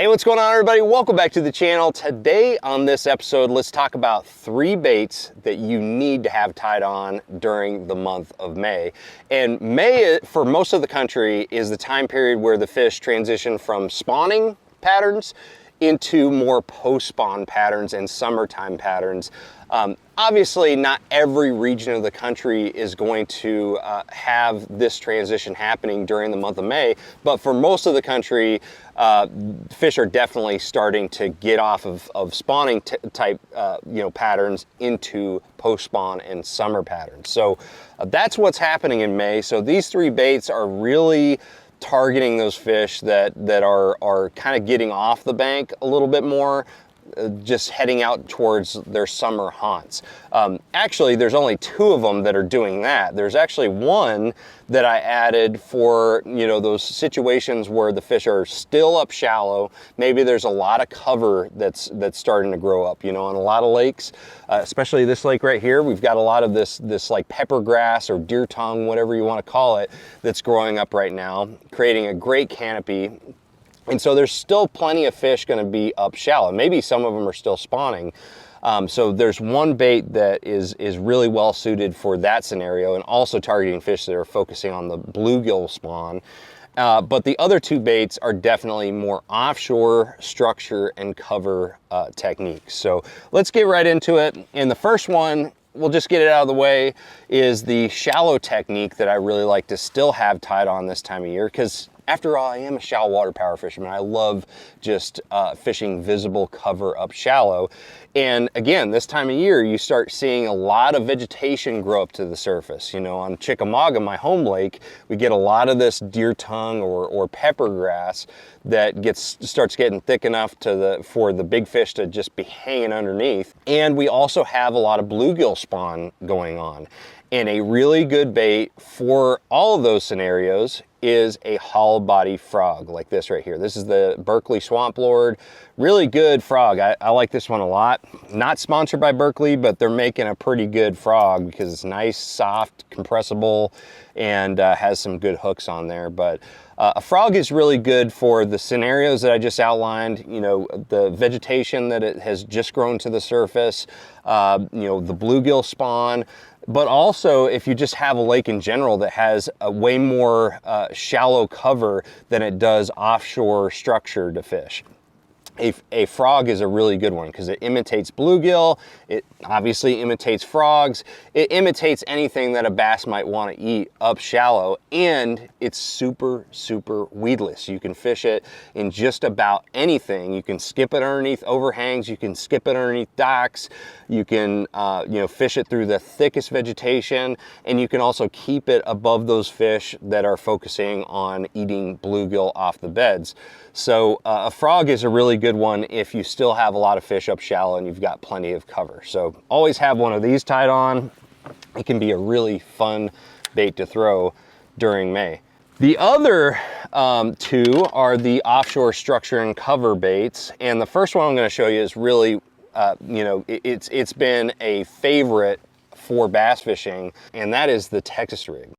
Hey, what's going on, everybody? Welcome back to the channel. Today on this episode, let's talk about 3 baits that you need to have tied on during the month of May. And May, for most of the country, is the time period where the fish transition from spawning patterns into more post-spawn patterns and summertime patterns. Obviously, not every region of the country is going to have this transition happening during the month of May, but for most of the country, fish are definitely starting to get off of spawning type patterns into post-spawn and summer patterns. So that's what's happening in May. So these 3 baits are really targeting those fish that are kind of getting off the bank a little bit more, just heading out towards their summer haunts. Actually, there's only 2 of them that are doing that. There's actually one that I added for, those situations where the fish are still up shallow. Maybe there's a lot of cover that's starting to grow up, on a lot of lakes, especially this lake right here. We've got a lot of this like pepper grass or deer tongue, whatever you want to call it, that's growing up right now, creating a great canopy. And so there's still plenty of fish going to be up shallow. Maybe some of them are still spawning. So there's one bait that is really well suited for that scenario, and also targeting fish that are focusing on the bluegill spawn. But the other 2 baits are definitely more offshore structure and cover techniques. So let's get right into it. And the first one, we'll just get it out of the way, is the shallow technique that I really like to still have tied on this time of year, because after all, I am a shallow water power fisherman. I love just fishing visible cover up shallow. And again, this time of year, you start seeing a lot of vegetation grow up to the surface. On Chickamauga, my home lake, we get a lot of this deer tongue or pepper grass that starts getting thick enough for the big fish to just be hanging underneath. And we also have a lot of bluegill spawn going on. And a really good bait for all of those scenarios is a hollow body frog like this right here. This is the Berkeley Swamp Lord. Really good frog. I like this one a lot. Not sponsored by Berkeley, but they're making a pretty good frog because it's nice, soft, compressible, and has some good hooks on there. But a frog is really good for the scenarios that I just outlined, the vegetation that it has just grown to the surface, the bluegill spawn, but also if you just have a lake in general that has a way more shallow cover than it does offshore structure to fish. A frog is a really good one because it imitates bluegill, it obviously imitates frogs, it imitates anything that a bass might want to eat up shallow, and it's super, super weedless. You can fish it in just about anything. You can skip it underneath overhangs, you can skip it underneath docks, you can fish it through the thickest vegetation, and you can also keep it above those fish that are focusing on eating bluegill off the beds. So a frog is a really good one if you still have a lot of fish up shallow and you've got plenty of cover. So always have one of these tied on. It can be a really fun bait to throw during May. The other 2 are the offshore structure and cover baits. And the first one I'm going to show you is really, it's been a favorite for bass fishing, and that is the Texas rig.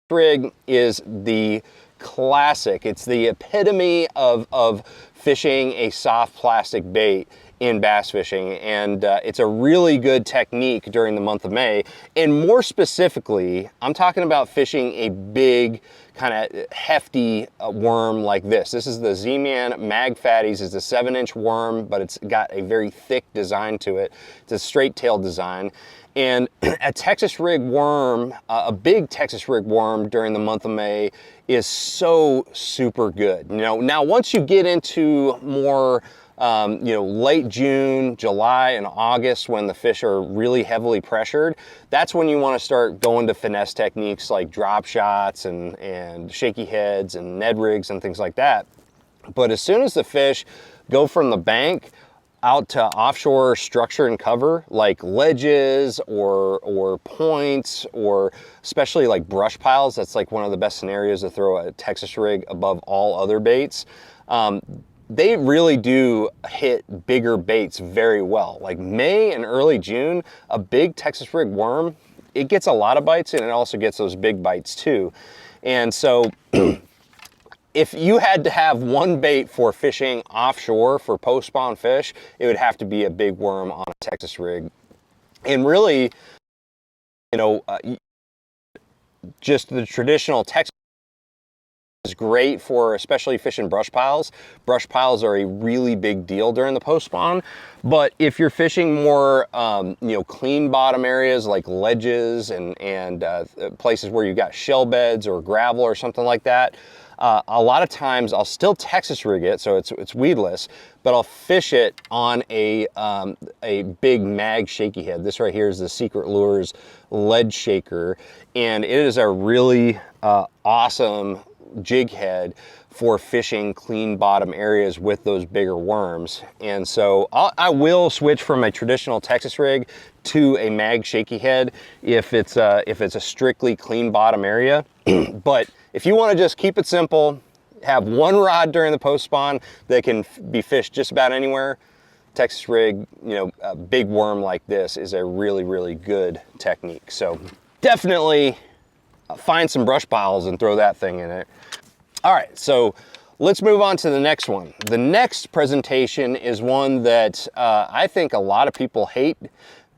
Rig is the classic. It's the epitome of fishing a soft plastic bait in bass fishing, and it's a really good technique during the month of May. And more specifically, I'm talking about fishing a big, kind of hefty worm like this. This is the Z-Man Mag Fatties. It's a 7-inch worm, but it's got a very thick design to it. It's a straight tail design. And a Texas rig worm, a big Texas rig worm during the month of May is so super good. Now once you get into more late June, July, and August, when the fish are really heavily pressured, that's when you want to start going to finesse techniques like drop shots and shaky heads and Ned rigs and things like that. But as soon as the fish go from the bank out to offshore structure and cover, like ledges or points, or especially like brush piles, that's like one of the best scenarios to throw a Texas rig above all other baits. They really do hit bigger baits very well. Like May and early June, a big Texas rig worm, it gets a lot of bites, and it also gets those big bites too. And so if you had to have one bait for fishing offshore for post-spawn fish, it would have to be a big worm on a Texas rig. And really, you know, just the traditional Texas is great for especially fishing brush piles. Brush piles are a really big deal during the post-spawn. But if you're fishing more, you know, clean bottom areas like ledges and places where you've got shell beds or gravel or something like that, a lot of times I'll still Texas rig it, so it's weedless, but I'll fish it on a big mag shaky head. This right here is the Secret Lures lead shaker, and it is a really awesome jig head for fishing clean bottom areas with those bigger worms. And so I will switch from a traditional Texas rig to a mag shaky head if it's a strictly clean bottom area. But if you want to just keep it simple, have one rod during the post spawn that can be fished just about anywhere, Texas rig, you know, a big worm like this is a really, really good technique. So definitely find some brush piles and throw that thing in it. All right, so let's move on to the next one. The next presentation is one that I think a lot of people hate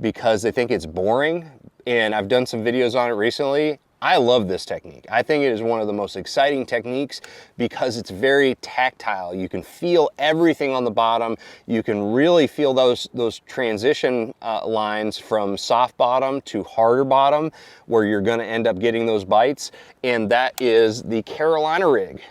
because they think it's boring, and I've done some videos on it recently. I love this technique. I think it is one of the most exciting techniques because it's very tactile. You can feel everything on the bottom. You can really feel those transition lines from soft bottom to harder bottom where you're gonna end up getting those bites, and that is the Carolina rig.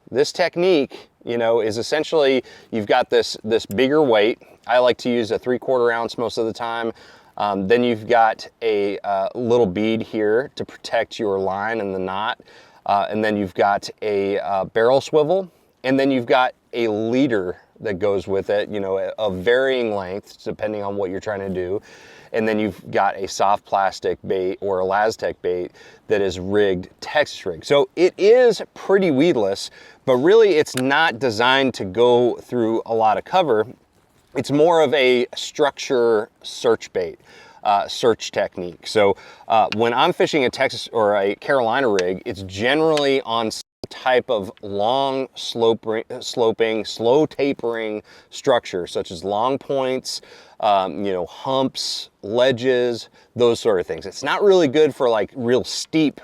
This technique, you know, is essentially, you've got this bigger weight. I like to use a 3/4 ounce most of the time. Then you've got a little bead here to protect your line and the knot. And then you've got a barrel swivel. And then you've got a leader that goes with it, you know, of varying lengths depending on what you're trying to do. And then you've got a soft plastic bait or a Laztec bait that is rigged Texas rig. So it is pretty weedless, but really it's not designed to go through a lot of cover. It's more of a structure search bait, search technique. So when I'm fishing a Texas or a Carolina rig, it's generally on some type of long sloping, slow tapering structure, such as long points, you know, humps, ledges, those sort of things. It's not really good for like real steep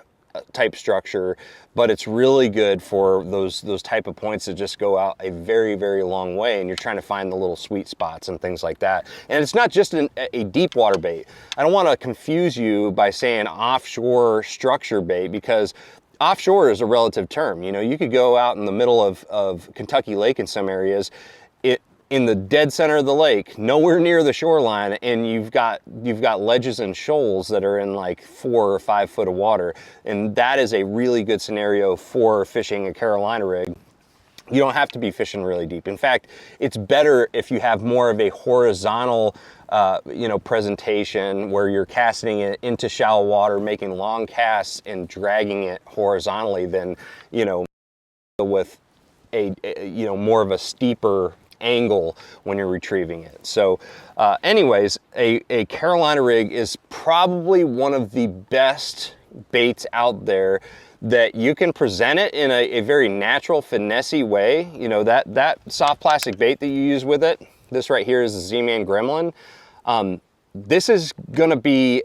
type structure, but it's really good for those type of points that just go out a very, very long way, and you're trying to find the little sweet spots and things like that. And it's not just a deep water bait. I don't want to confuse you by saying offshore structure bait, because offshore is a relative term. You know, you could go out in the middle of Kentucky Lake in some areas, in the dead center of the lake, nowhere near the shoreline, and you've got ledges and shoals that are in like 4 or 5 foot of water, and that is a really good scenario for fishing a Carolina rig. You don't have to be fishing really deep. In fact, it's better if you have more of a horizontal you know, presentation where you're casting it into shallow water, making long casts and dragging it horizontally than, you know, with a you know, more of a steeper angle when you're retrieving it. So anyways, a Carolina rig is probably one of the best baits out there that you can present it in a very natural, finessey way. You know, that soft plastic bait that you use with it, this right here is the Z-Man Gremlin. This is gonna be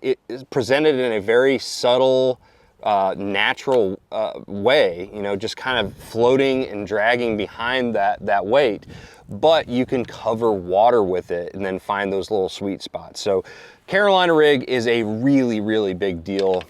it is presented in a very subtle, natural way, you know, just kind of floating and dragging behind that weight, but you can cover water with it and then find those little sweet spots. So Carolina rig is a really, really big deal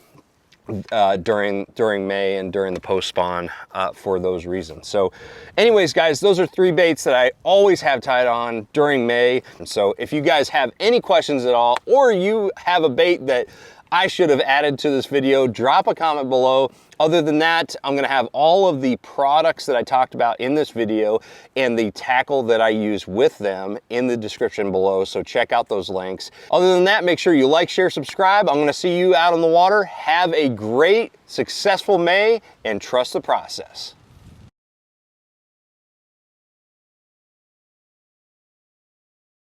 during May and during the post spawn for those reasons. So anyways, guys, those are 3 baits that I always have tied on during May. And so if you guys have any questions at all, or you have a bait that I should have added to this video, drop a comment below. Other than that, I'm gonna have all of the products that I talked about in this video and the tackle that I use with them in the description below, so check out those links. Other than that, make sure you like, share, subscribe. I'm gonna see you out on the water. Have a great, successful May, and trust the process.